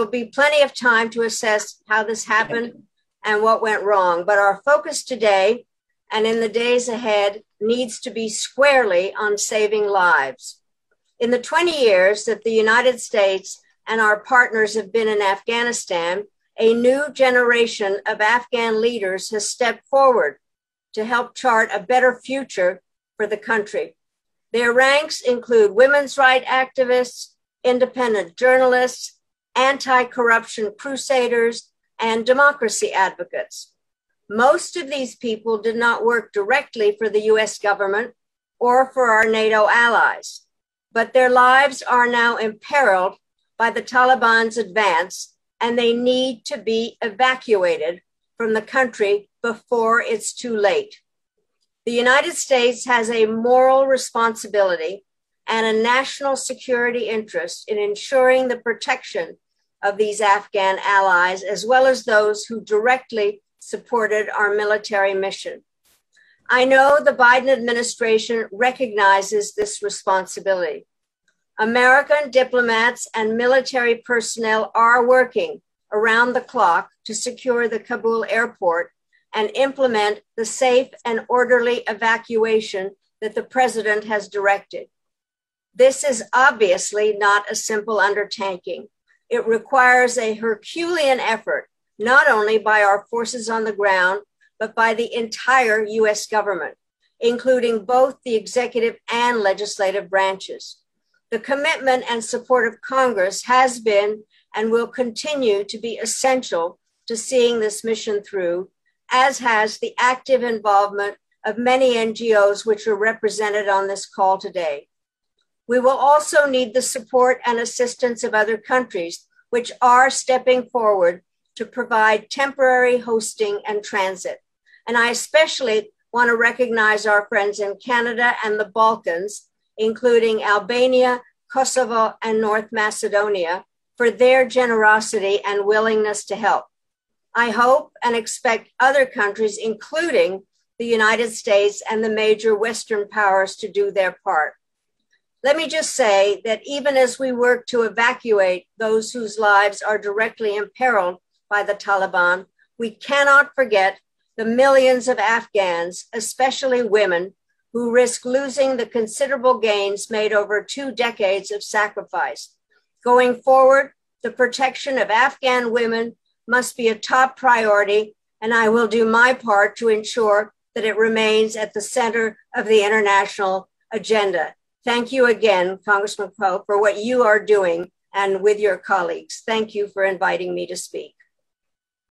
will be plenty of time to assess how this happened and what went wrong. But our focus today and in the days ahead needs to be squarely on saving lives. In the 20 years that the United States and our partners have been in Afghanistan, a new generation of Afghan leaders has stepped forward to help chart a better future for the country. Their ranks include women's rights activists, independent journalists, anti-corruption crusaders, and democracy advocates. Most of these people did not work directly for the US government or for our NATO allies, but their lives are now imperiled by the Taliban's advance, and they need to be evacuated from the country before it's too late. The United States has a moral responsibility and a national security interest in ensuring the protection of these Afghan allies, as well as those who directly supported our military mission. I know the Biden administration recognizes this responsibility. American diplomats and military personnel are working around the clock to secure the Kabul airport and implement the safe and orderly evacuation that the president has directed. This is obviously not a simple undertaking. It requires a Herculean effort, not only by our forces on the ground, but by the entire US government, including both the executive and legislative branches. The commitment and support of Congress has been and will continue to be essential to seeing this mission through, as has the active involvement of many NGOs which are represented on this call today. We will also need the support and assistance of other countries which are stepping forward to provide temporary hosting and transit. And I especially want to recognize our friends in Canada and the Balkans, including Albania, Kosovo, and North Macedonia, for their generosity and willingness to help. I hope and expect other countries, including the United States and the major Western powers, to do their part. Let me just say that even as we work to evacuate those whose lives are directly imperiled by the Taliban, we cannot forget the millions of Afghans, especially women, who risk losing the considerable gains made over 2 decades of sacrifice. Going forward, the protection of Afghan women must be a top priority, and I will do my part to ensure that it remains at the center of the international agenda. Thank you again, Congressman Poe, for what you are doing and with your colleagues. Thank you for inviting me to speak.